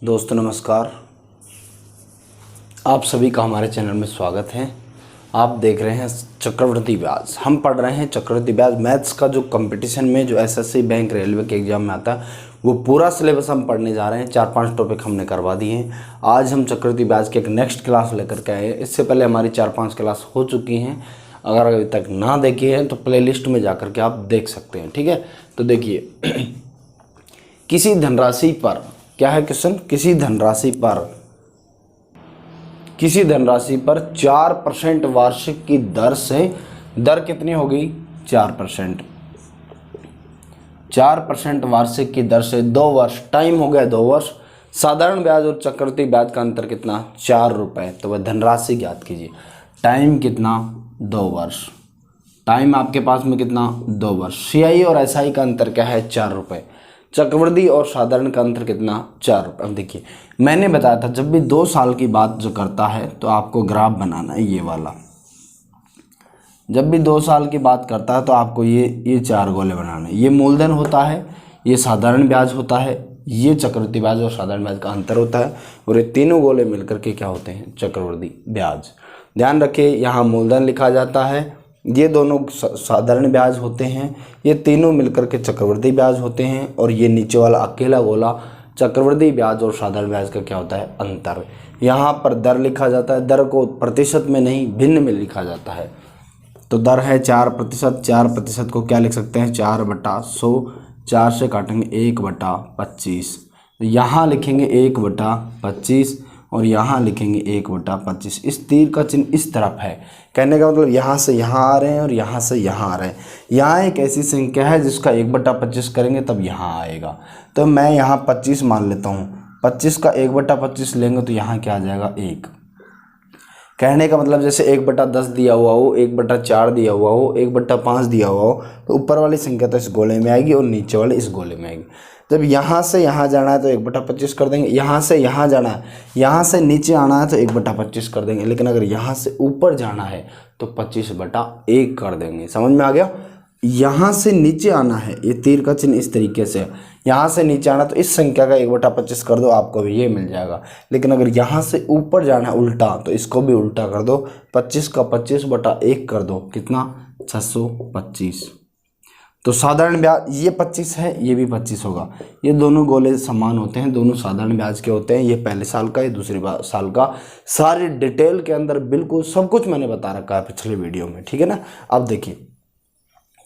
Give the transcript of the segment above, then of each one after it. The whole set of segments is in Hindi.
दोस्तों नमस्कार। आप सभी का हमारे चैनल में स्वागत है। आप देख रहे हैं चक्रवृद्धि ब्याज। हम पढ़ रहे हैं चक्रवृद्धि ब्याज। मैथ्स का जो कंपटीशन में जो एसएससी बैंक रेलवे के एग्जाम में आता है वो पूरा सिलेबस हम पढ़ने जा रहे हैं। 4-5 टॉपिक हमने करवा दिए हैं। आज हम चक्रवृद्धि ब्याज की एक नेक्स्ट क्लास लेकर के आए हैं। इससे पहले हमारी 4-5 क्लास हो चुकी हैं। अगर अभी तक ना देखी है तो प्लेलिस्ट में जा कर के आप देख सकते हैं। ठीक है, तो देखिए किसी धनराशि पर क्या है क्वेश्चन, किसी धनराशि पर 4% वार्षिक की दर से, दर कितनी होगी 4%, 4% वार्षिक की दर से 2 वर्ष, टाइम हो गया 2 वर्ष। साधारण ब्याज और चक्रवृद्धि ब्याज का अंतर कितना 4 रुपये। तो वह धनराशि ज्ञात कीजिए। टाइम कितना 2 वर्ष, टाइम आपके पास में कितना 2 वर्ष। सीआई और एसआई का अंतर क्या है 4 रुपये। चक्रवृद्धि और साधारण का अंतर कितना 4 रुपये। अब देखिए मैंने बताया था जब भी 2 साल की बात जो करता है तो आपको ग्राफ बनाना है ये वाला। जब भी 2 साल की बात करता है तो आपको ये 4 गोले बनाना है। ये मूलधन होता है, ये साधारण ब्याज होता है, ये चक्रवृद्धि ब्याज और साधारण ब्याज का अंतर होता है, और ये तीनों गोले मिलकर के क्या होते हैं चक्रवृद्धि ब्याज। ध्यान रखिए यहाँ मूलधन लिखा जाता है, ये दोनों साधारण ब्याज होते हैं, ये तीनों मिलकर के चक्रवृद्धि ब्याज होते हैं, और ये नीचे वाला अकेला गोला चक्रवृद्धि ब्याज और साधारण ब्याज का क्या होता है अंतर। यहाँ पर दर लिखा जाता है, दर को प्रतिशत में नहीं भिन्न में लिखा जाता है। तो दर है 4%, 4% को क्या लिख सकते हैं 4/100, 4 से काटेंगे 1/25, यहाँ लिखेंगे 1/25 और यहाँ लिखेंगे 1/25। इस तीर का चिन्ह इस तरफ है, कहने का मतलब यहाँ से यहाँ आ रहे हैं और यहाँ से यहाँ आ रहे हैं। यहाँ एक ऐसी संख्या है जिसका 1/25 करेंगे तब यहाँ आएगा। तो मैं यहाँ 25 मान लेता हूँ, 25 का 1/25 लेंगे तो यहाँ क्या आ जाएगा 1। कहने का मतलब जैसे 1/10 दिया हुआ हो, 1/4 दिया हुआ हो, 1/5 दिया हुआ हो, तो ऊपर वाली संख्या तो इस गोले में आएगी और नीचे वाली इस गोले में आएगी। जब यहाँ से यहाँ जाना है तो 1/25 कर देंगे, यहाँ से यहाँ जाना है, यहाँ से नीचे आना है तो 1/25 कर देंगे, लेकिन अगर यहाँ से ऊपर जाना है तो 25/1 कर देंगे। समझ में आ गया। यहाँ से नीचे आना है, ये तीर का चिन्ह इस तरीके से, यहाँ से नीचे आना तो इस संख्या का 1/25 कर दो, आपको भी ये मिल जाएगा। लेकिन अगर यहाँ से ऊपर जाना है उल्टा तो इसको भी उल्टा कर दो, 25 का 25/1 कर दो, कितना 625। तो साधारण ब्याज ये 25 है, ये भी 25 होगा। ये दोनों गोले समान होते हैं, दोनों साधारण ब्याज के होते हैं। ये पहले साल का, ये दूसरे साल का। सारी डिटेल के अंदर बिल्कुल सब कुछ मैंने बता रखा है पिछले वीडियो में, ठीक है ना। अब देखिए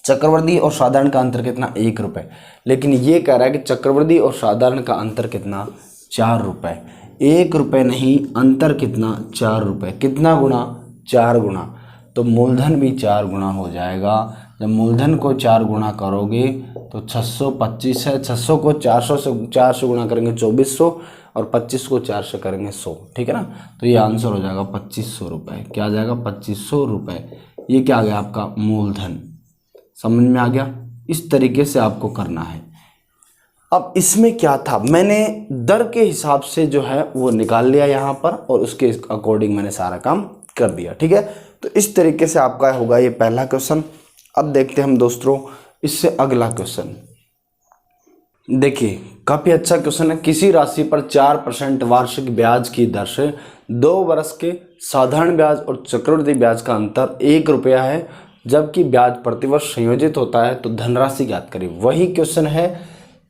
चक्रवृद्धि और साधारण का अंतर कितना 1 रुपये, लेकिन ये कह रहा है कि चक्रवृद्धि और साधारण का अंतर कितना 4 रुपये। 1 रुपये नहीं, अंतर कितना 4 रुपये। कितना गुना 4 गुना, तो मूलधन भी 4 गुना हो जाएगा। जब मूलधन को 4 गुना करोगे तो 625 है, 600 को 4 से गुना करेंगे 2400, और 25 को 4 से करेंगे 100, ठीक है ना। तो ये आंसर हो जाएगा 2500 रुपये। क्या आ जाएगा 2500 रुपये। ये क्या आ गया आपका मूलधन। समझ में आ गया। इस तरीके से आपको करना है। अब इसमें क्या था, मैंने दर के हिसाब से जो है वो निकाल लिया यहाँ पर, और उसके अकॉर्डिंग मैंने सारा काम कर दिया, ठीक है। तो इस तरीके से आपका होगा ये पहला क्वेश्चन। अब देखते हैं हम दोस्तों इससे अगला क्वेश्चन। देखिए काफ़ी अच्छा क्वेश्चन है। किसी राशि पर 4% वार्षिक ब्याज की दर से 2 वर्ष के साधारण ब्याज और चक्रवृद्धि ब्याज का अंतर 1 रुपया है, जबकि ब्याज प्रतिवर्ष संयोजित होता है, तो धनराशि ज्ञात करें। वही क्वेश्चन है,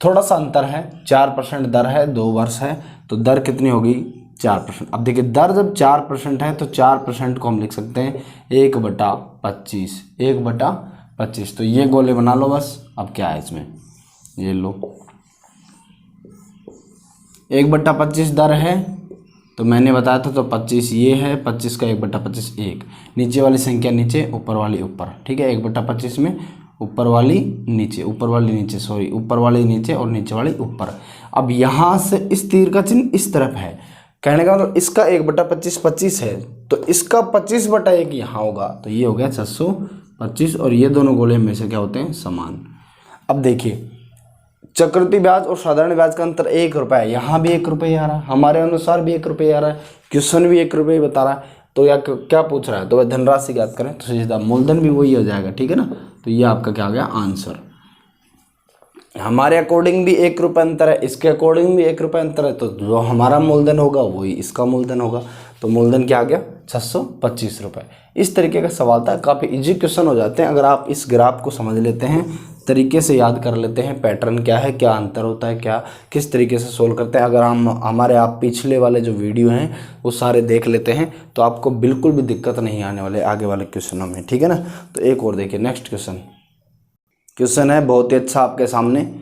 थोड़ा सा अंतर है। 4% दर है, 2 वर्ष है, तो दर कितनी होगी 4%। अब देखिए दर जब 4% है तो 4% को हम लिख सकते हैं 1/25, 1/25। तो ये गोले बना लो बस। अब क्या है इसमें, ये लो 1/25 दर है, तो मैंने बताया था तो 25 ये है, 25 का 1/25 1, नीचे वाली संख्या नीचे, ऊपर वाली ऊपर, ठीक है। 1/25 में ऊपर वाली नीचे, ऊपर वाली नीचे, सॉरी ऊपर वाली नीचे और नीचे वाली ऊपर। अब यहाँ से इस तीर का चिन्ह इस तरफ है, कहने का मतलब इसका 1/25 25 है, तो इसका 25/1 यहाँ होगा, तो ये हो गया 625, और ये दोनों गोले में से क्या होते हैं समान। अब देखिए चक्रवृद्धि ब्याज और साधारण ब्याज का अंतर 1 रुपये है, यहाँ भी 1 रुपये आ रहा है, हमारे अनुसार भी 1 रुपये आ रहा है, क्वेश्चन भी 1 रुपये बता रहा है। तो या क्या पूछ रहा है, तो वह धनराशि ज्ञात करें, तो सीधा मूलधन भी वही हो जाएगा, ठीक है ना। तो ये आपका क्या आ गया आंसर। हमारे अकॉर्डिंग भी 1 रुपये अंतर है, इसके अकॉर्डिंग भी 1 रुपये अंतर है, तो जो हमारा मूलधन होगा वही इसका मूलधन होगा। तो मूलधन क्या आ गया 625 रुपये। इस तरीके का सवाल था, काफ़ी इजी क्वेश्चन हो जाते हैं अगर आप इस ग्राफ को समझ लेते हैं, तरीके से याद कर लेते हैं पैटर्न क्या है, क्या अंतर होता है, क्या किस तरीके से सोल्व करते हैं। अगर हम हमारे आप पिछले वाले जो वीडियो हैं वो सारे देख लेते हैं तो आपको बिल्कुल भी दिक्कत नहीं आने वाले आगे वाले क्वेश्चनों में, ठीक है ना। तो एक और देखिए नेक्स्ट क्वेश्चन है बहुत ही अच्छा आपके सामने।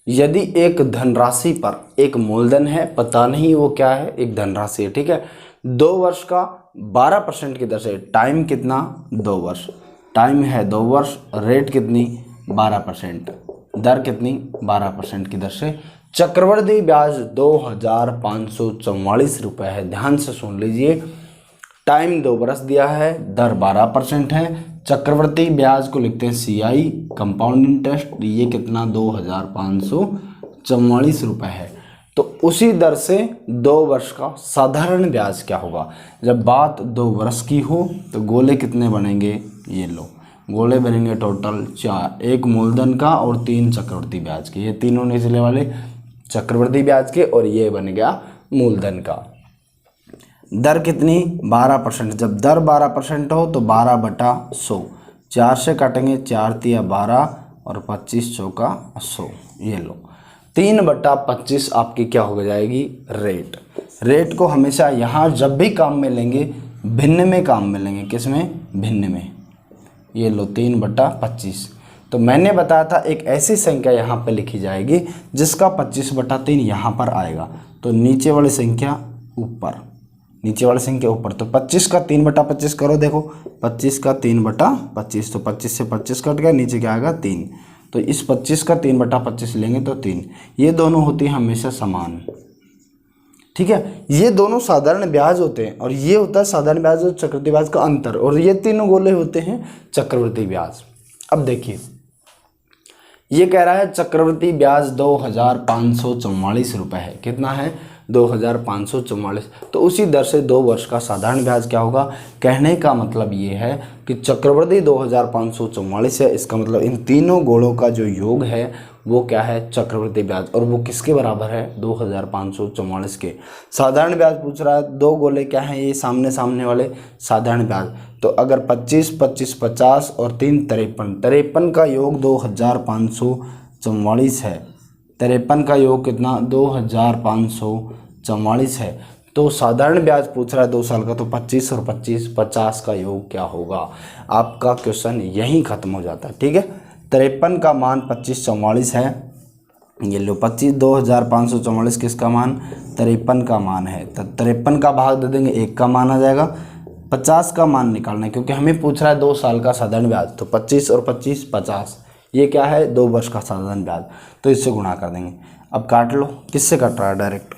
यदि एक धनराशि पर एक मूलधन है, पता नहीं वो क्या है, एक धनराशि है, ठीक है, 2 वर्ष का 12% की दर से, टाइम कितना 2 वर्ष, टाइम है 2 वर्ष, रेट कितनी 12%, दर कितनी 12% की दर से चक्रवृद्धि ब्याज 2544 रुपये है। ध्यान से सुन लीजिए, टाइम 2 बरस दिया है, दर 12% है, चक्रवृद्धि ब्याज को लिखते हैं CI कंपाउंड इंटरेस्ट, ये कितना 2544 रुपये है। तो उसी दर से 2 वर्ष का साधारण ब्याज क्या होगा। जब बात 2 वर्ष की हो तो गोले कितने बनेंगे, ये लो गोले बनेंगे टोटल 4, एक मूलधन का और 3 चक्रवृद्धि ब्याज के, ये तीनों निचले वाले चक्रवृद्धि ब्याज के और ये बन गया मूलधन का। दर कितनी 12%, जब दर 12% हो तो 12/100, 4 से काटेंगे 4 तिया 12 और 25 चौका 100, ये लो 3/25 आपकी क्या हो जाएगी रेट। रेट को हमेशा यहाँ जब भी काम में लेंगे भिन्न में काम में लेंगे, किस में भिन्न में, ये लो 3/25। तो मैंने बताया था एक ऐसी संख्या यहाँ पे लिखी जाएगी जिसका 25/3 यहाँ पर आएगा, तो नीचे वाली संख्या ऊपर, नीचे वाली संख्या ऊपर। तो 25 का 3/25 करो, देखो 25 का 3/25, तो 25 से 25 कट गया, नीचे क्या आएगा 3, तो इस 25 का 3/25 लेंगे तो 3। ये दोनों होती हैं हमेशा समान, ठीक है, ये दोनों साधारण ब्याज होते हैं और ये होता है साधारण ब्याज और चक्रवृद्धि ब्याज का अंतर, और ये तीनों गोले होते हैं चक्रवृद्धि ब्याज। अब देखिए ये कह रहा है चक्रवृद्धि ब्याज 2544 रुपये है, कितना है 2544, तो उसी दर से 2 वर्ष का साधारण ब्याज क्या होगा। कहने का मतलब ये है कि चक्रवृद्धि 2544 है, इसका मतलब इन तीनों गोलों का जो योग है वो क्या है चक्रवृद्धि ब्याज, और वो किसके बराबर है 2544 के। साधारण ब्याज पूछ रहा है, 2 गोले क्या हैं ये सामने सामने वाले साधारण ब्याज, तो अगर 25 25 50 और 3 53 का योग 2544 है, 53 का योग कितना 2544 है, तो साधारण ब्याज पूछ रहा है 2 साल का, तो 25 और 25 50 का योग क्या होगा। आपका क्वेश्चन यहीं खत्म हो जाता है, ठीक है। 53 का मान 2544 है, ये लो 25 किसका मान 53 का मान है, तो 53 का भाग दे देंगे 1 का मान आ जाएगा। 50 का मान निकालना है क्योंकि हमें पूछ रहा है 2 साल का साधारण ब्याज, तो 25 और 25 50, ये क्या है 2 वर्ष का साधारण ब्याज, तो इससे गुणा कर देंगे। अब काट लो, किससे कट रहा है डायरेक्ट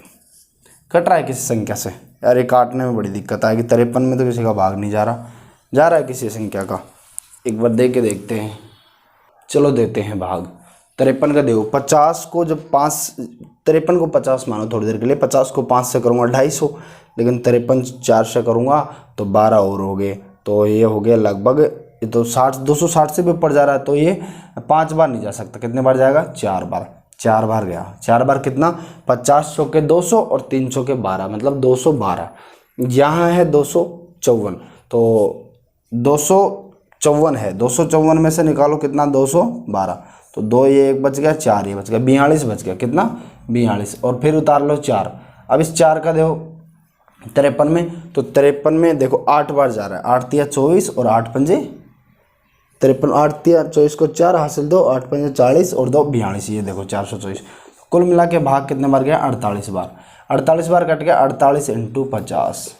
कट रहा है किसी संख्या से, यार ये काटने में बड़ी दिक्कत आएगी। 53 में तो किसी का भाग नहीं जा रहा है किसी संख्या का, एक बार दे के देखते हैं, चलो देते हैं भाग। 53 का देखो 50 को जब 53 को 50 मानो थोड़ी देर के लिए, 50 को 5 से करूँगा 250, लेकिन 53 4 से करूँगा तो 12 और हो गए, तो ये हो गया लगभग, ये तो 260 से भी ऊपर जा रहा है, तो ये 5 बार नहीं जा सकता, कितने बार जाएगा 4 बार, 4 बार गया। 4 बार कितना 50 चौके 200 और 3 चौके 12, मतलब 212। यहाँ है 254, तो 254 है, 254 में से निकालो कितना 212, तो 2 ये 1 बच गया, 4 ये बच गया, 42 बच गया, कितना 42, और फिर उतार लो 4। अब इस 4 का देखो 53 में, तो 53 में देखो 8 बार जा रहा है, 8 तिया 24 और 8 पंजे 53, 8 तिया 24 को 4 हासिल 2, 8 पंजे 40 और 2 42, ये देखो 424। कुल मिला के भाग कितने बार गया 48 बार, 48 बार कट गया, 48 × 50,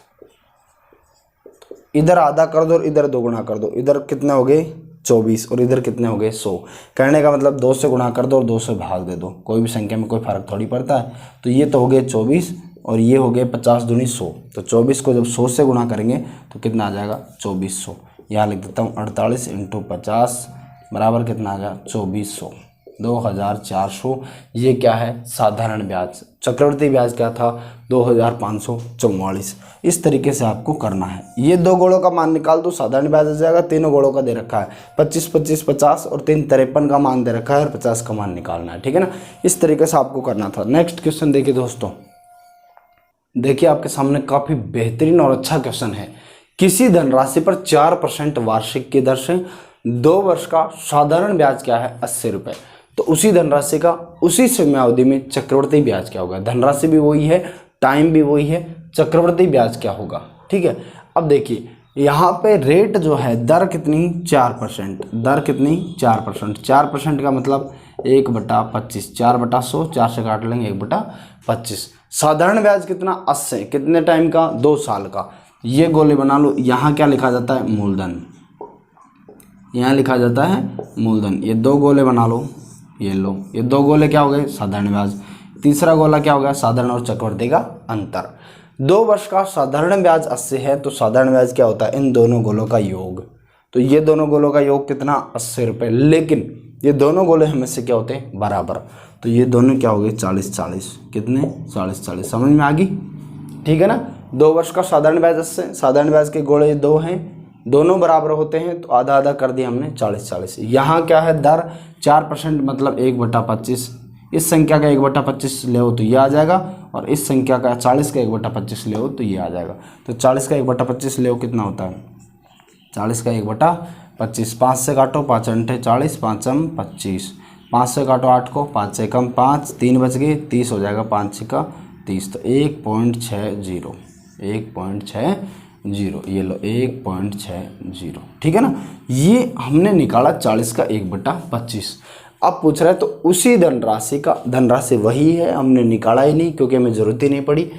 इधर आधा कर दो और इधर 2 गुणा कर दो, इधर कितने हो गए 24 और इधर कितने हो गए 100। कहने का मतलब 2 से गुणा कर दो और 2 से भाग दे दो, कोई भी संख्या में कोई फर्क थोड़ी पड़ता है। तो ये तो हो गए 24 और ये हो गए 50 दूनी 100, तो 24 को जब 100 से गुणा करेंगे तो कितना आ जाएगा 2400। यहाँ लिख देता हूँ 48 × 50 बराबर कितना आ गया 2400, 2400। ये क्या है साधारण ब्याज, चक्रवृद्धि ब्याज क्या था 2544। इस तरीके से आपको करना है। ये 2 गोलों का मान निकाल दो, साधारण ब्याज आ जाएगा। तीनों गोलों का दे रखा है 25 25 50 और 3 53 का मान दे रखा है और 50 का मान निकालना है, ठीक है ना। इस तरीके से आपको करना था। नेक्स्ट क्वेश्चन देखिए दोस्तों, देखिए आपके सामने काफी बेहतरीन और अच्छा क्वेश्चन है। किसी धनराशि पर 4% वार्षिक की दर से 2 वर्ष का साधारण ब्याज क्या है 80 रुपए। तो उसी धनराशि का उसी समयावधि में चक्रवृद्धि ब्याज क्या होगा। धनराशि भी वही है, टाइम भी वही है, चक्रवृद्धि ब्याज क्या होगा, ठीक है। अब देखिए यहाँ पे रेट जो है, दर कितनी 4%, दर कितनी 4%। 4% का मतलब 1/25, 4/100, 4 से काट लेंगे 1/25। साधारण ब्याज कितना 80, कितने टाइम का 2 साल का। ये गोले बना लो। यहाँ क्या लिखा जाता है मूलधन, यहाँ लिखा जाता है मूलधन। ये 2 गोले बना लो, ये लो, ये 2 गोले क्या हो गए साधारण ब्याज। तीसरा गोला क्या हो गया साधारण और चक्रवृद्धि का अंतर। 2 वर्ष का साधारण ब्याज 80 है, तो साधारण ब्याज क्या होता है इन दोनों गोलों का योग। तो ये दोनों गोलों का योग कितना 80 रुपये, लेकिन ये दोनों गोले हमेशा क्या होते हैं बराबर। तो ये दोनों क्या हो गए 40-40, कितने 40-40। समझ में आ गई, ठीक है ना। 2 वर्ष का साधारण ब्याज 80, साधारण ब्याज के गोले 2 हैं, दोनों बराबर होते हैं, तो आधा आधा कर दिया हमने 40-40। यहाँ क्या है दर 4% मतलब 1/25। इस संख्या का 1/25 ले तो ये आ जाएगा, और इस संख्या का 40 का 1/25 ले तो ये आ जाएगा। तो 40 का 1/25 ले कितना होता है 40 का 1/25। 5 से काटो, 5 अंठे 40, 5 25। 5 से काटो 8 को, 5 से कम 5, 3 बच गए 30 हो जाएगा, 5 6 30। तो 1.60, 1.60, ये लो 1.60, ठीक है ना। ये हमने निकाला 40 का 1/25। अब पूछ रहा है तो उसी धनराशि वही है, हमने निकाला ही नहीं क्योंकि हमें जरूरत ही नहीं पड़ी।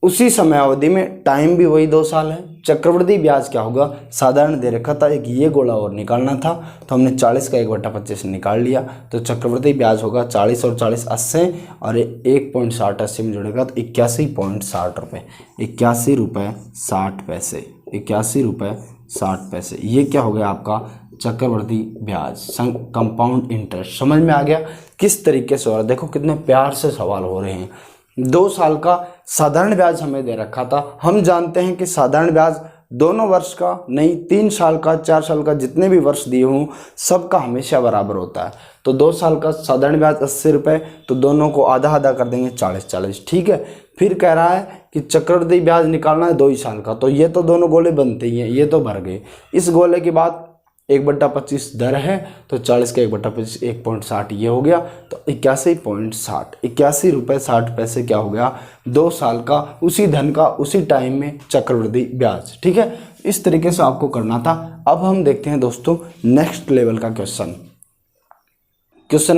उसी समयावधि में टाइम भी वही 2 साल है। चक्रवृद्धि ब्याज क्या होगा, साधारण दे रखा था, एक ये गोला और निकालना था, तो हमने 40 का 1/25 निकाल लिया। तो चक्रवृद्धि ब्याज होगा 40 और 40 80, और 1.60 80 में जुड़ेगा तो 81.60 रुपये, 81 रुपये 60 पैसे, 81 रुपये 60 पैसे। ये क्या हो गया आपका चक्रवृद्धि ब्याज, कंपाउंड इंटरेस्ट। समझ में आ गया किस तरीके से हो रहा है। देखो कितने प्यार से सवाल हो रहे हैं। 2 साल का साधारण ब्याज हमें दे रखा था। हम जानते हैं कि साधारण ब्याज दोनों वर्ष का नहीं, 3 साल का 4 साल का जितने भी वर्ष दिए हों सबका हमेशा बराबर होता है। तो 2 साल का साधारण ब्याज 80 रुपये, तो दोनों को आधा आधा कर देंगे 40-40, ठीक है। फिर कह रहा है कि चक्रवृद्धि ब्याज निकालना है 2 ही साल का, तो ये तो दोनों गोले बनते ही हैं, ये तो भर गए। इस गोले के बाद 1/25 दर है, तो 40 का 1/25 1.60 ये हो गया, तो 81.60, 81 रुपये 60 पैसे क्या हो गया 2 साल का उसी धन का उसी टाइम में चक्रवृद्धि ब्याज, ठीक है। इस तरीके से आपको करना था। अब हम देखते हैं दोस्तों नेक्स्ट लेवल का क्वेश्चन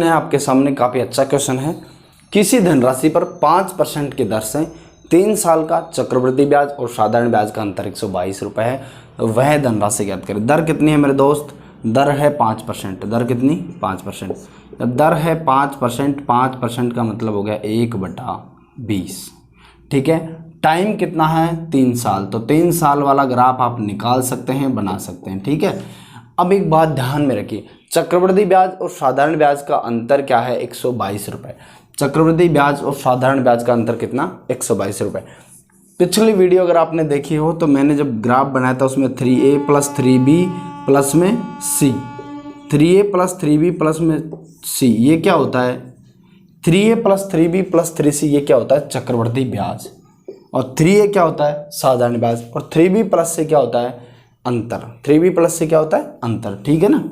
है आपके सामने, काफ़ी अच्छा क्वेश्चन है। किसी धनराशि पर 5% की दर से 3 साल का चक्रवृद्धि ब्याज और साधारण ब्याज का अंतर 122 रुपये है, तो वह धनराशि ज्ञात करें। दर कितनी है मेरे दोस्त, दर है 5%। दर कितनी 5%। दर है 5%, 5% का मतलब हो गया 1/20, ठीक है। टाइम कितना है 3 साल, तो 3 साल वाला ग्राफ आप निकाल सकते हैं, बना सकते हैं, ठीक है। अब एक बात ध्यान में रखिए, चक्रवृद्धि ब्याज और साधारण ब्याज का अंतर क्या है 122 रुपये। चक्रवृद्धि ब्याज और साधारण ब्याज का अंतर कितना 122 रुपये। पिछली वीडियो अगर आपने देखी हो तो मैंने जब ग्राफ बनाया था उसमें 3a + 3b प्लस में c, 3a + 3b प्लस में c, ये क्या होता है 3a + 3b + 3c, ये क्या होता है चक्रवृद्धि ब्याज, और 3a क्या होता है साधारण ब्याज, और 3b + c क्या होता है अंतर। 3b + c क्या होता है अंतर, ठीक है ना।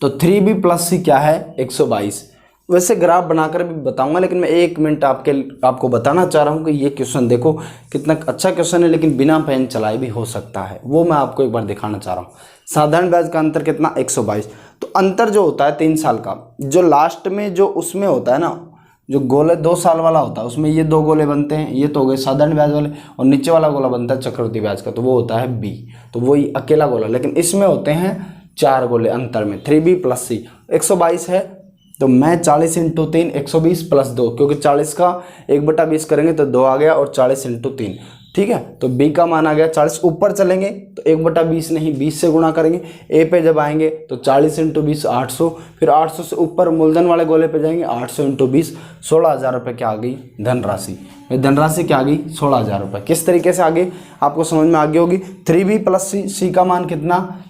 तो 3b + c क्या है 122। वैसे ग्राफ बनाकर भी बताऊंगा, लेकिन मैं 1 मिनट आपको बताना चाह रहा हूं कि ये क्वेश्चन देखो कितना अच्छा क्वेश्चन है, लेकिन बिना पेन चलाए भी हो सकता है, वो मैं आपको एक बार दिखाना चाह रहा हूँ। साधारण ब्याज का अंतर कितना 122। तो अंतर जो होता है 3 साल का, जो लास्ट में जो उसमें होता है ना, जो गोले 2 साल वाला होता है उसमें ये 2 गोले बनते हैं, ये तो हो गए साधारण ब्याज वाले, और नीचे वाला गोला बनता है चक्रवृद्धि ब्याज का, तो वो होता है b, तो वही अकेला गोला। लेकिन इसमें होते हैं 4 गोले अंतर में, 3b + c 122 है, तो मैं 40 × 3 120 + 2, क्योंकि 40 का 1/20 करेंगे तो 2 आ गया, और 40 × 3, ठीक है। तो बी का मान आ गया 40। ऊपर चलेंगे तो 1/20 नहीं 20 से गुणा करेंगे। ए पे जब आएंगे तो 40 × 20 800, फिर 800 से ऊपर मूलधन वाले गोले पे जाएंगे 800 × 20 16,000 रुपये क्या आ गई धनराशि। धनराशि क्या आ गई 16,000 रुपये। किस तरीके से आगे आपको समझ में आगे होगी। 3b + c, सी का मान कितना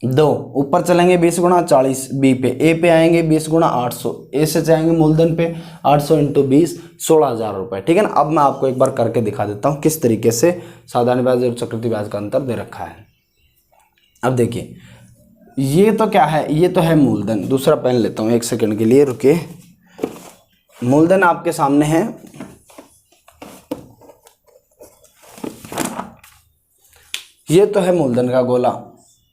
2। ऊपर चलेंगे 20 × 40 बी पे। ए पे आएंगे 20 × 800। ए से जाएंगे मूलधन पे 800 × 20 16,000 रुपये। ठीक है ना। अब मैं आपको एक बार करके दिखा देता हूँ किस तरीके से साधारण ब्याज और चक्रवृद्धि ब्याज का अंतर दे रखा है। अब देखिए ये तो क्या है, ये तो है मूलधन। दूसरा पेन लेता हूँ 1 सेकंड के लिए, रुके। मूलधन आपके सामने है, ये तो है मूलधन का गोला।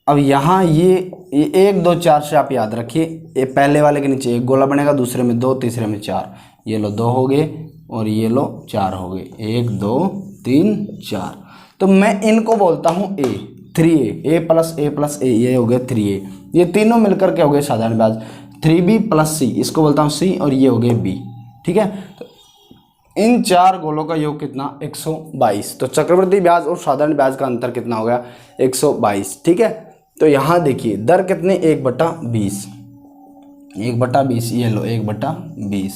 अब यहाँ ये 1 2 4 से आप याद रखिए, ये पहले वाले के नीचे एक गोला बनेगा, दूसरे में 2, तीसरे में 4। ये लो 2 हो गए और ये लो 4 हो गए, 1 2 3 4। तो मैं इनको बोलता हूँ ए, 3a, a + a, ये हो गया 3a। ये तीनों मिलकर के हो गए साधारण ब्याज। 3b + c, इसको बोलता हूँ c, और ये हो गए b। ठीक है। तो इन 4 गोलों का योग कितना 122। तो चक्रवृद्धि ब्याज और साधारण ब्याज का अंतर कितना हो गया 122। ठीक है। तो यहाँ देखिए दर कितने 1/20, 1/20, ये लो 1/20।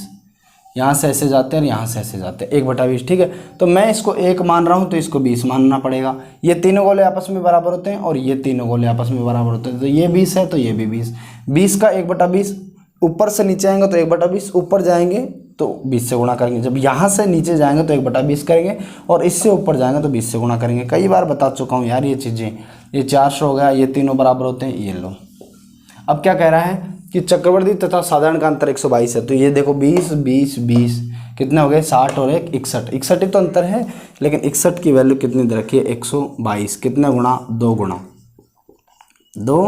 यहाँ से ऐसे जाते हैं और यहाँ से ऐसे जाते हैं 1/20। ठीक है। तो मैं इसको 1 मान रहा हूँ तो इसको 20 मानना पड़ेगा। ये तीनों गोले आपस में बराबर होते हैं और ये तीनों गोले आपस में बराबर होते हैं। तो ये 20 है तो ये भी 20। 20 का 1/20, ऊपर से नीचे आएंगे तो 1/20, ऊपर जाएंगे तो 20 से गुणा करेंगे। जब यहाँ से नीचे जाएंगे तो 1/20 करेंगे और इससे ऊपर जाएंगे तो 20 से गुणा करेंगे। कई बार बता चुका हूँ यार ये चीज़ें। ये 400 हो गया, ये तीनों बराबर होते हैं, ये लो। अब क्या कह रहा है कि चक्रवृद्धि तथा साधारण का अंतर 122 है। तो ये देखो 20 20 20 कितने हो गए 60 और 1 61। 61 ही तो अंतर है, लेकिन 61 की वैल्यू कितनी दे रखी है 122। कितने गुणा 2 गुणा 2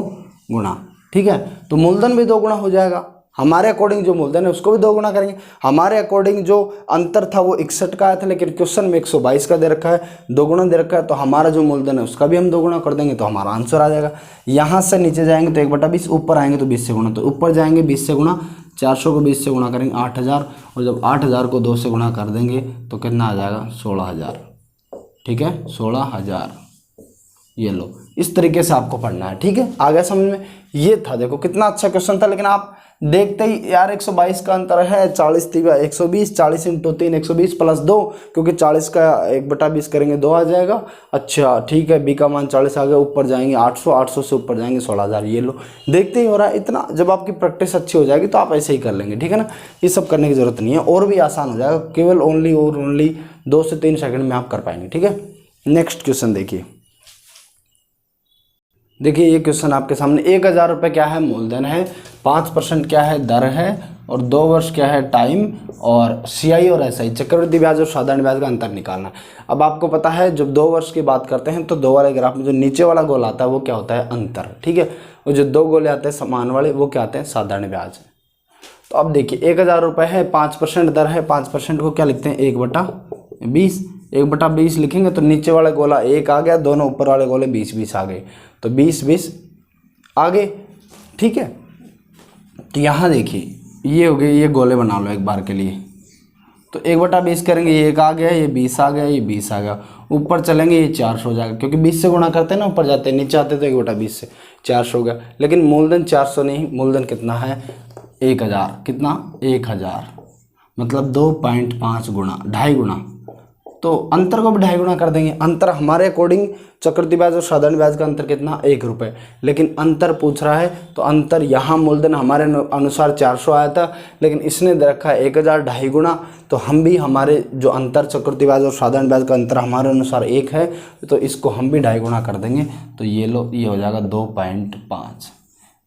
गुणा। ठीक है। तो मूलधन भी 2 गुणा हो जाएगा। हमारे अकॉर्डिंग जो मूलधन है उसको भी 2 गुणा करेंगे। हमारे अकॉर्डिंग जो अंतर था वो 61 का आया था, लेकिन क्वेश्चन में 122 का दे रखा है, 2 गुणा दे रखा है। तो हमारा जो मूलधन है उसका भी हम 2 गुणा कर देंगे तो हमारा आंसर आ जाएगा। यहाँ से नीचे जाएंगे तो 1/20, ऊपर आएंगे तो 20 से गुणा। तो ऊपर जाएंगे 20 से गुणा, 400 को 20 से गुणा करेंगे 8000, और जब 8000 को 2 से गुणा कर देंगे तो कितना आ जाएगा 16,000। ठीक है 16,000। ये लो, इस तरीके से आपको पढ़ना है। ठीक है। आ गया समझ में। ये था, देखो कितना अच्छा क्वेश्चन था, लेकिन आप देखते ही यार 122 का अंतर है, 40 3 120, 40 × 3 120 + 2, क्योंकि 40 का 1/20 करेंगे 2 आ जाएगा। अच्छा ठीक है, बी का मान 40 आ गया। ऊपर जाएंगे 800, 800 से ऊपर जाएंगे 16,000। ये लो, देखते ही हो रहा है इतना। जब आपकी प्रैक्टिस अच्छी हो जाएगी तो आप ऐसे ही कर लेंगे। ठीक है ना। ये सब करने की जरूरत नहीं है, और भी आसान हो जाएगा। केवल ओनली 2 से 3 सेकंड में आप कर पाएंगे। ठीक है। नेक्स्ट क्वेश्चन देखिए। देखिए ये क्वेश्चन आपके सामने। 1,000 रुपये क्या है मूलधन है, 5% क्या है दर है, और 2 वर्ष क्या है टाइम, और सीआई और एसआई चक्रवृद्धि ब्याज और साधारण ब्याज का अंतर निकालना है। अब आपको पता है जब 2 वर्ष की बात करते हैं तो 2 वाले ग्राफ में जो नीचे वाला गोल आता है वो क्या होता है अंतर। ठीक है। और जो 2 गोले आते हैं समान वाले वो क्या आते हैं साधारण ब्याज। तो अब देखिए 1,000 रुपये है, 5% दर है। 5% को क्या लिखते हैं 1/20। 1/20 लिखेंगे तो नीचे वाला गोला 1 आ गया, दोनों ऊपर वाले गोले 20 20 आ गए, तो 20 20 आ गए। ठीक है। तो यहाँ देखिए ये हो गए, ये गोले बना लो एक बार के लिए। तो 1/20 करेंगे, ये 1 आ गया, ये 20 आ गया, ये 20 आ गया। ऊपर चलेंगे ये 400 हो जाएगा, क्योंकि 20 से गुणा करते हैं ना, ऊपर जाते हैं, नीचे आते तो 1/20 से 400 हो गया। लेकिन मूलधन 400 नहीं, मूलधन कितना है 1,000। कितना 1,000, मतलब 2.5 गुणा, 2.5 गुणा। तो अंतर को भी 2.5 गुणा कर देंगे। अंतर हमारे अकॉर्डिंग चक्रवृद्धि ब्याज और साधारण ब्याज का अंतर कितना 1 रुपये, लेकिन अंतर पूछ रहा है तो अंतर यहाँ मूलधन हमारे अनुसार 400 आया था, लेकिन इसने दे रखा है 1,000, 2.5 गुणा। तो हम भी हमारे जो अंतर चक्रवृद्धि ब्याज और साधारण ब्याज का अंतर हमारे अनुसार 1 है, तो इसको हम भी 2.5 गुणा कर देंगे। तो ये लो, ये हो जाएगा 2.5।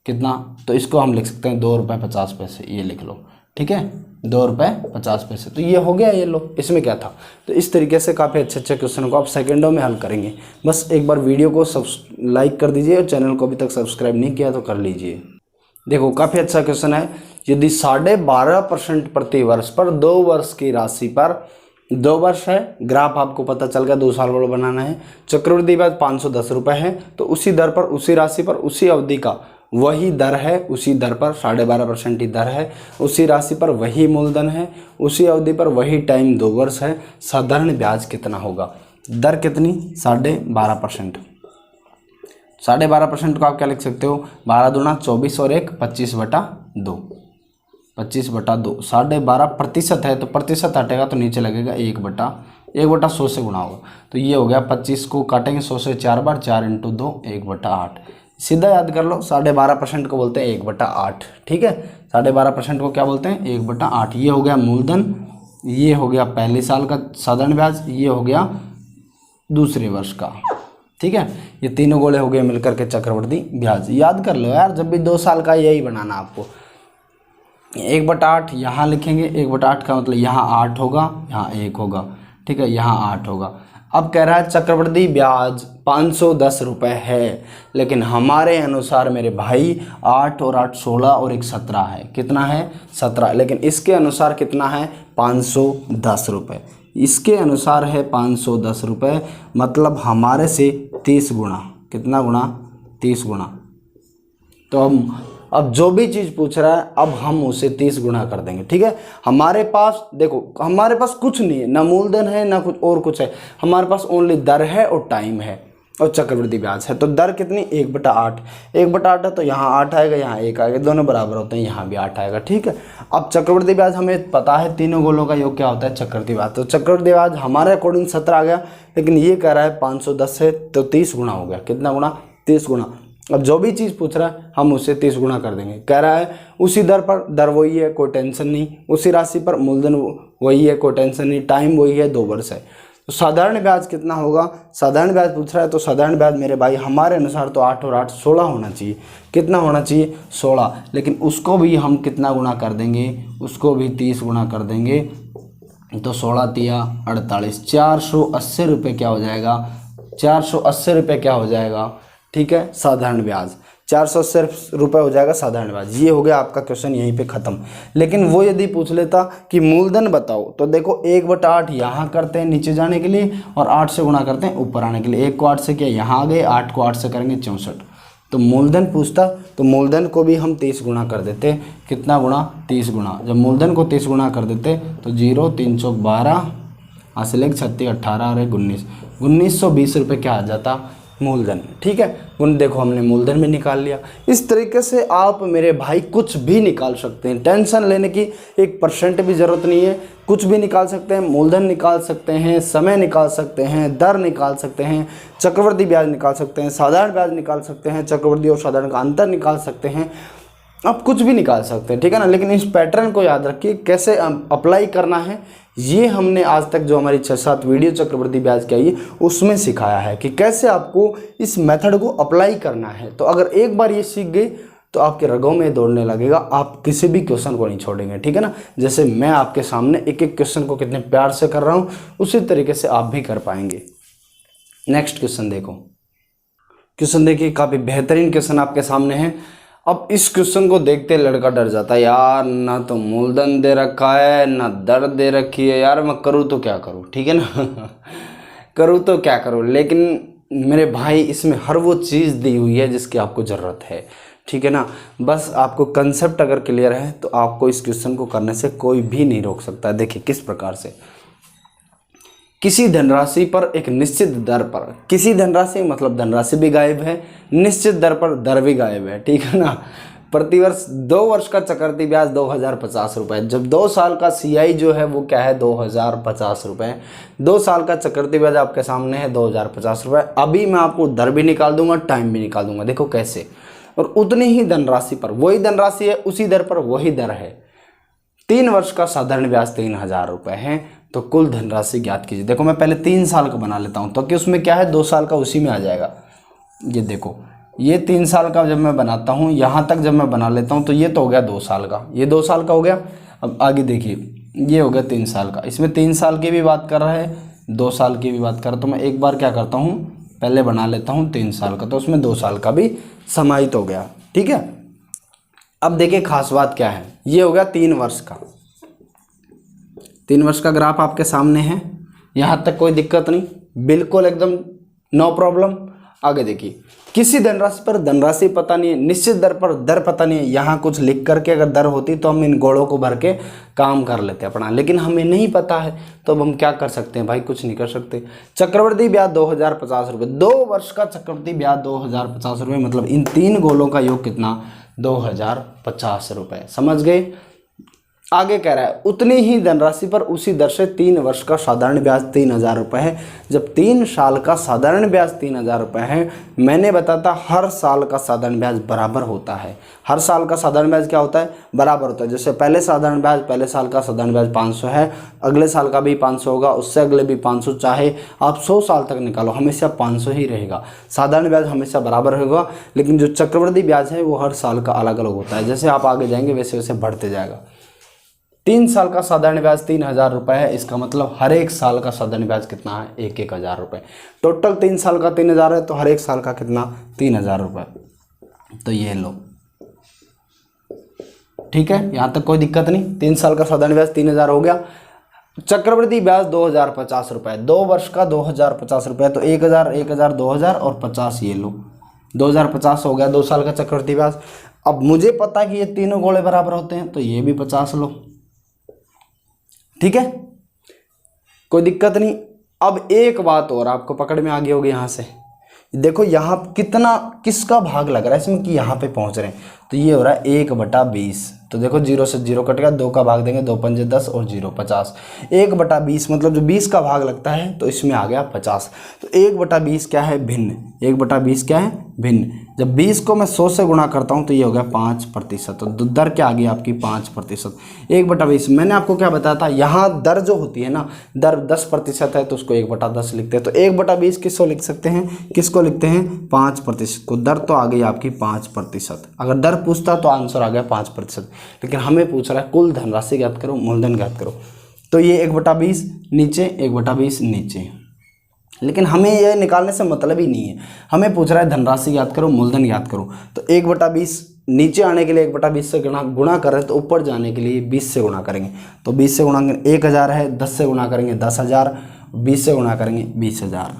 कितना, तो इसको हम लिख सकते हैं 2 रुपये 50 पैसे, ये लिख लो। ठीक है 2 रुपये 50 पैसे। तो ये हो गया, ये लो, इसमें क्या था। तो इस तरीके से काफ़ी अच्छे क्वेश्चन को आप सेकंडों में हल करेंगे। बस एक बार वीडियो को लाइक कर दीजिए और चैनल को अभी तक सब्सक्राइब नहीं किया तो कर लीजिए। देखो काफ़ी अच्छा क्वेश्चन है। यदि 12.5% प्रति वर्ष पर 2 वर्ष की राशि पर 2 वर्ष है, ग्राफ आपको पता चल गया, 2 साल वाला बनाना है। चक्रवृद्धि ब्याज 510 रुपये है, तो उसी दर पर, उसी राशि पर, उसी अवधि का वही दर है, उसी दर पर 12.5% ही दर है, उसी राशि पर वही मूलधन है, उसी अवधि पर वही टाइम 2 वर्ष है। साधारण ब्याज कितना होगा। दर कितनी 12.5%। 12.5% को आप क्या लिख सकते हो, 12 दूना 24 और 1 25/2, 25/2। 12.5% है तो प्रतिशत हटेगा तो नीचे लगेगा 1/100 से गुणा होगा। तो ये हो गया 25 को काटेंगे 100 से 4 बार, 4 × 2 1/8। सीधा याद कर लो 12.5% को बोलते हैं 1/8। ठीक है, 12.5% को क्या बोलते हैं 1/8। ये हो गया मूलधन, ये हो गया पहले साल का साधारण ब्याज, ये हो गया दूसरे वर्ष का। ठीक है, ये तीनों गोले हो गए मिलकर के चक्रवृद्धि ब्याज। याद कर लो यार, जब भी 2 साल का यही बनाना आपको। 1/8 यहाँ लिखेंगे, 1/8 का मतलब यहाँ 8 होगा, यहाँ 1 होगा। ठीक है, यहाँ 8 होगा। अब कह रहा है चक्रवृद्धि ब्याज 510 रुपये है, लेकिन हमारे अनुसार मेरे भाई 8 और 8 16 और 1 17 है। कितना है 17, लेकिन इसके अनुसार कितना है 510 रुपये। इसके अनुसार है 510 रुपये, मतलब हमारे से 30 गुना। कितना गुना 30 गुना। तो हम अब जो भी चीज़ पूछ रहा है अब हम उसे 30 गुना कर देंगे। ठीक है, हमारे पास देखो, हमारे पास कुछ नहीं है, ना मूलधन है ना कुछ और कुछ है, हमारे पास ओनली दर है और टाइम है और चक्रवृद्धि ब्याज है। तो दर कितनी 1/8, 1/8 है तो यहाँ 8 आएगा, यहाँ 1 आएगा, दोनों बराबर होते हैं, यहाँ भी 8 आएगा। ठीक है, अब चक्रवृद्धि ब्याज हमें पता है तीनों गोलों का योग क्या होता है चक्रवृद्धि ब्याज। तो चक्रवृद्धि ब्याज हमारे अकॉर्डिंग 17 आ गया, लेकिन ये कह रहा है 510 है तो 30 गुना हो गया। कितना गुना 30 गुना। अब जो भी चीज़ पूछ रहा है हम उसे 30 गुना कर देंगे। कह रहा है उसी दर पर, दर वही है कोई टेंशन नहीं, उसी राशि पर मूलधन वही है कोई टेंशन नहीं, टाइम वही है 2 वर्ष है। तो साधारण ब्याज कितना होगा, साधारण ब्याज पूछ रहा है तो साधारण ब्याज मेरे भाई हमारे अनुसार तो 8 और 8 16 होना चाहिए। कितना होना चाहिए 16, लेकिन उसको भी हम कितना गुना कर देंगे, उसको भी 30 गुना कर देंगे। तो 16 तिया 48, 480 रुपये क्या हो जाएगा, 480 रुपये क्या हो जाएगा। ठीक है, साधारण ब्याज 480 रुपये हो जाएगा साधारण ब्याज। ये हो गया आपका क्वेश्चन यहीं पे ख़त्म। लेकिन वो यदि पूछ लेता कि मूलधन बताओ, तो देखो 1/8 यहाँ करते हैं नीचे जाने के लिए और 8 से गुणा करते हैं ऊपर आने के लिए। 1 को 8 से किया यहाँ आ गए, 8 को 8 से करेंगे 64। तो मूलधन पूछता तो मूलधन को भी हम 30 गुना कर देते। कितना गुना 30 गुना। जब मूलधन को 30 गुना कर देते तो 0 3 चौक 12, हासिल 36 18 और 19, 1920 रुपये क्या आ जाता मूलधन। ठीक है, उन देखो हमने मूलधन में निकाल लिया। इस तरीके से आप मेरे भाई कुछ भी निकाल सकते हैं, टेंशन लेने की 1% भी ज़रूरत नहीं है। कुछ भी निकाल सकते हैं, मूलधन निकाल सकते हैं, समय निकाल सकते हैं, दर निकाल सकते हैं, चक्रवृद्धि ब्याज निकाल सकते हैं, साधारण ब्याज निकाल सकते हैं, चक्रवृद्धि और साधारण का अंतर निकाल सकते हैं, आप कुछ भी निकाल सकते हैं। ठीक है ना, लेकिन इस पैटर्न को याद रखिए कैसे अप्लाई करना है। ये हमने आज तक जो हमारी 6-7 वीडियो चक्रवृद्धि ब्याज की आई उसमें सिखाया है कि कैसे आपको इस मेथड को अप्लाई करना है। तो अगर एक बार ये सीख गए तो आपके रगों में दौड़ने लगेगा, आप किसी भी क्वेश्चन को नहीं छोड़ेंगे। ठीक है ना, जैसे मैं आपके सामने एक एक क्वेश्चन को कितने प्यार से कर रहा हूँ उसी तरीके से आप भी कर पाएंगे। नेक्स्ट क्वेश्चन देखो, क्वेश्चन देखिए काफ़ी बेहतरीन क्वेश्चन आपके सामने है। अब इस क्वेश्चन को देखते लड़का डर जाता है, यार ना तो मूलधन दे रखा है ना दर दे रखी है, यार मैं करूँ तो क्या करूँ। ठीक है ना करूँ तो क्या करूँ। लेकिन मेरे भाई इसमें हर वो चीज़ दी हुई है जिसकी आपको ज़रूरत है। ठीक है ना, बस आपको कंसेप्ट अगर क्लियर है तो आपको इस क्वेश्चन को करने से कोई भी नहीं रोक सकता। देखिए किस प्रकार से, किसी धनराशि पर एक निश्चित दर पर, किसी धनराशि मतलब धनराशि भी गायब है, निश्चित दर पर दर भी गायब है। ठीक है ना, प्रतिवर्ष 2 वर्ष का चक्रवृद्धि ब्याज 2050 रुपये। जब 2 साल का CI जो है वो क्या है 2050 रुपये। 2 साल का चक्रवृद्धि ब्याज आपके सामने है 2050 रुपये। अभी मैं आपको दर भी निकाल दूंगा, टाइम भी निकाल दूंगा। देखो कैसे, और उतनी ही धनराशि पर वही धनराशि है, उसी दर पर वही दर है। 3 वर्ष का साधारण ब्याज 3000 रुपये है। तो कुल धनराशि ज्ञात कीजिए। देखो मैं पहले 3 साल का बना लेता हूँ तो कि उसमें क्या है 2 साल का उसी में आ जाएगा। ये देखो ये 3 साल का जब मैं बनाता हूँ, यहाँ तक जब मैं बना लेता हूँ तो ये तो हो गया 2 साल का, ये 2 साल का हो गया। अब आगे देखिए ये हो गया 3 साल का, इसमें 3 साल की भी बात कर रहा है, 2 साल की भी बात कर रहा है। तो मैं एक बार क्या करता हूँ, पहले बना लेता हूँ 3 साल का, तो उसमें 2 साल का भी समाहित हो गया। ठीक है, अब देखिए खास बात क्या है, ये हो गया 3 वर्ष का, 3 वर्ष का ग्राफ आपके सामने है। यहाँ तक कोई दिक्कत नहीं, बिल्कुल एकदम नो प्रॉब्लम। आगे देखिए, किसी धनराशि पर धनराशि पता नहीं है, निश्चित दर पर दर पता नहीं है। यहाँ कुछ लिख करके अगर दर होती तो हम इन गोलों को भर के काम कर लेते अपना, लेकिन हमें नहीं पता है तो अब हम क्या कर सकते हैं भाई, कुछ नहीं कर सकते। चक्रवृद्धि ब्याज 2050 रुपये, 2 वर्ष का चक्रवृद्धि ब्याज 2050 रुपये, मतलब इन 3 गोलों का योग कितना, 2050 रुपये। समझ गए। आगे कह रहा है उतनी ही धनराशि पर उसी दर से 3 वर्ष का साधारण ब्याज 3000 रुपये है। जब 3 साल का साधारण ब्याज 3000 रुपये है, मैंने बताया था हर साल का साधारण ब्याज बराबर होता है। हर साल का साधारण ब्याज क्या होता है, बराबर होता है। जैसे पहले साधारण ब्याज, पहले साल का साधारण ब्याज 500 है, अगले साल का भी 500 होगा, उससे अगले भी 500, चाहे आप 100 साल तक निकालो हमेशा 500 ही रहेगा। साधारण ब्याज हमेशा बराबर होगा, लेकिन जो चक्रवृद्धि ब्याज है वो हर साल का अलग अलग होता है। जैसे आप आगे जाएंगे वैसे वैसे बढ़ते जाएगा। 3 साल का साधारण ब्याज 3000 रुपये है, इसका मतलब हर एक साल का साधारण ब्याज कितना है, 1000 रुपये। टोटल 3 साल का 3000 है, तो हर एक साल का कितना, 3000 रुपये। तो ये लो, ठीक है, यहाँ तक कोई दिक्कत नहीं। 3 साल का साधारण ब्याज 3000 हो गया। चक्रवृद्धि ब्याज 2050 रुपये, 2 वर्ष का 2050 रुपये, तो 1000, 1000, 2000 और 50, ये लो 2050 हो गया 2 साल का चक्रवृद्धि ब्याज। अब मुझे पता है कि ये तीनों गोले बराबर होते हैं, तो ये भी 50 लो, ठीक है, कोई दिक्कत नहीं। अब एक बात और आपको पकड़ में आ गई होगी यहाँ से, देखो यहाँ कितना किसका भाग लग रहा है इसमें कि यहाँ पे पहुँच रहे हैं, तो ये हो रहा है 1/20। तो देखो 0 से 0 कट गया, 2 का भाग देंगे, 2 पंजे 10 और 0 50। 1/20 मतलब जो 20 का भाग लगता है तो इसमें आ गया 50। तो 1/20 क्या है, भिन्न। 1/20 क्या है, भिन्न। जब 20 को मैं 100 से गुणा करता हूँ तो ये हो गया 5%। तो दर क्या आ गई आपकी, 5%। 1/20 मैंने आपको क्या बताया था, यहाँ दर जो होती है ना, दर 10% है तो उसको 1/10 लिखते हैं। तो 1/20 किसको लिख सकते हैं, किसको लिखते हैं, 5% को। दर तो आ गई आपकी 5%। अगर दर पूछता तो आंसर आ गया 5%, लेकिन हमें पूछ रहा है कुल धनराशि ज्ञात करो, मूलधन ज्ञात करो। तो ये 1/20 नीचे, 1/20 नीचे, लेकिन हमें यह निकालने से मतलब ही नहीं है। हमें पूछ रहा है धनराशि ज्ञात करो, मूलधन ज्ञात करो। तो 1/20 नीचे आने के लिए 1/20 से गुणा कर रहे हैं, तो ऊपर जाने के लिए 20 से गुणा करेंगे। तो 20 से गुणा करेंगे 1000 है, 10 से गुणा करेंगे 10,000, 20 से गुणा करेंगे 20,000,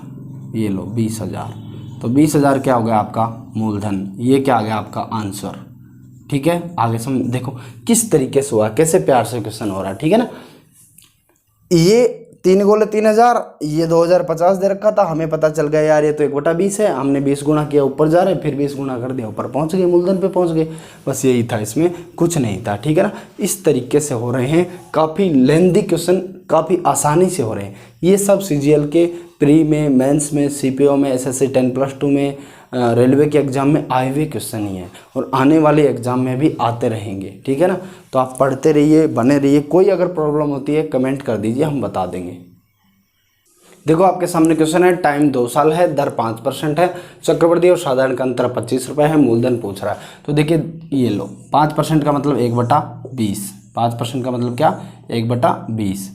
ये लो 20,000। तो 20,000 क्या हो गया आपका मूलधन, ये क्या आ गया आपका आंसर, ठीक है। आगे समझ, देखो किस तरीके से हुआ, कैसे प्यार से क्वेश्चन हो रहा है, ठीक है ना। ये 3 गोले 3000, ये 2050 दे रखा था, हमें पता चल गया यार ये तो 1/20 है, हमने 20 गुणा किया, ऊपर जा रहे हैं, फिर 20 गुणा कर दिया, ऊपर पहुंच गए, मूलधन पे पहुंच गए। बस यही था, इसमें कुछ नहीं था, ठीक है ना। इस तरीके से हो रहे हैं, काफ़ी लेंथी क्वेश्चन, काफ़ी आसानी से हो रहे हैं। ये सब CGL के प्री में, मेंस में, CPO में, SSC 10+2 में, रेलवे के एग्ज़ाम में आए हुए क्वेश्चन ही हैं, और आने वाले एग्ज़ाम में भी आते रहेंगे, ठीक है ना। तो आप पढ़ते रहिए, बने रहिए। कोई अगर प्रॉब्लम होती है कमेंट कर दीजिए, हम बता देंगे। देखो आपके सामने क्वेश्चन है, टाइम 2 साल है, दर 5% है, चक्रवृद्धि और साधारण का अंतर 25 रुपये है, मूलधन पूछ रहा है। तो देखिए ये लो, 5% का मतलब 1/20, 5% का मतलब क्या, 1/20,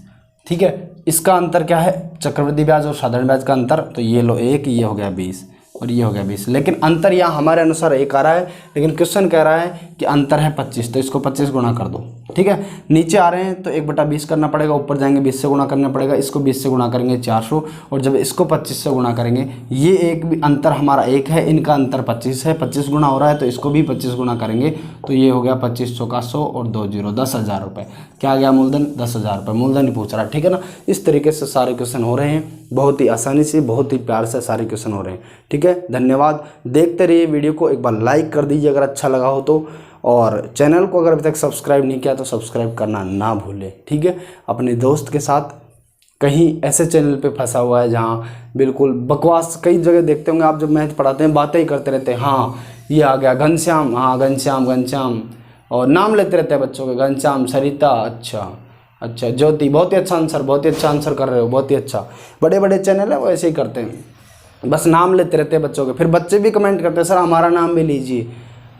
ठीक है। इसका अंतर क्या है, चक्रवृद्धि ब्याज और साधारण ब्याज का अंतर, तो ये लो 1, ये हो गया 20 और ये हो गया 20, लेकिन अंतर यहाँ हमारे अनुसार 1 आ रहा है, लेकिन क्वेश्चन कह रहा है कि अंतर है 25, तो इसको 25 गुणा कर दो, ठीक है। नीचे आ रहे हैं तो 1/20 करना पड़ेगा, ऊपर जाएंगे 20 से गुणा करना पड़ेगा, इसको 20 से गुणा करेंगे 400, और जब इसको 25 से गुणा करेंगे, ये एक भी अंतर हमारा 1 है, इनका अंतर 25 है, 25 गुणा हो रहा है तो इसको भी 25 गुणा करेंगे, तो ये हो गया 25 चौका 100 और 2 0, 10,000 रुपये। क्या आ गया मूलधन, 10,000 रुपये, मूलधन ही पूछ रहा है, ठीक है ना। इस तरीके से सारे क्वेश्चन हो रहे हैं, बहुत ही आसानी से, बहुत ही प्यार से सारे क्वेश्चन हो रहे हैं, ठीक है। धन्यवाद, देखते रहिए वीडियो को, एक बार लाइक कर दीजिए अगर अच्छा लगा हो तो, और चैनल को अगर अभी तक सब्सक्राइब नहीं किया तो सब्सक्राइब करना ना भूलें, ठीक है। अपने दोस्त के साथ, कहीं ऐसे चैनल पे फंसा हुआ है जहाँ बिल्कुल बकवास, कई जगह देखते होंगे आप, जब मैथ पढ़ाते हैं बातें ही करते रहते हैं, हाँ ये आ गया घनश्याम, हाँ घनश्याम घनश्याम, और नाम लेते रहते हैं बच्चों के, घनश्याम, सरिता, अच्छा ज्योति, बहुत ही अच्छा आंसर, बहुत ही अच्छा आंसर कर रहे हो, बहुत ही अच्छा। बड़े बड़े चैनल है वो ऐसे ही करते हैं, बस नाम लेते रहते हैं बच्चों के, फिर बच्चे भी कमेंट करते हैं सर हमारा नाम भी लीजिए।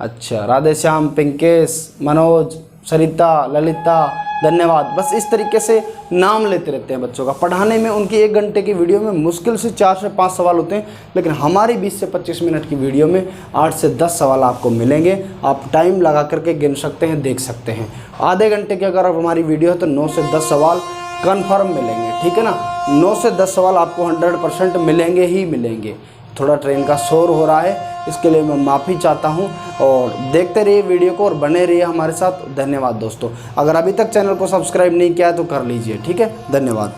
अच्छा, राधे श्याम, पिंकेश, मनोज, सरिता, ललिता, धन्यवाद। बस इस तरीके से नाम लेते रहते हैं बच्चों का। पढ़ाने में उनकी 1 घंटे की वीडियो में मुश्किल से 4 से 5 सवाल होते हैं, लेकिन हमारी 20 से 25 मिनट की वीडियो में 8 से 10 सवाल आपको मिलेंगे। आप टाइम लगा करके गिन सकते हैं, देख सकते हैं। आधे घंटे की अगर हमारी वीडियो है तो 9 से 10 सवाल कन्फर्म मिलेंगे, ठीक है ना। 9 से 10 सवाल आपको 100% मिलेंगे ही मिलेंगे, थोड़ा ट्रेन का शोर हो रहा है, इसके लिए मैं माफ़ी चाहता हूं। और देखते रहिए वीडियो को और बने रहिए हमारे साथ। धन्यवाद दोस्तों। अगर अभी तक चैनल को सब्सक्राइब नहीं किया है तो कर लीजिए, ठीक है। धन्यवाद।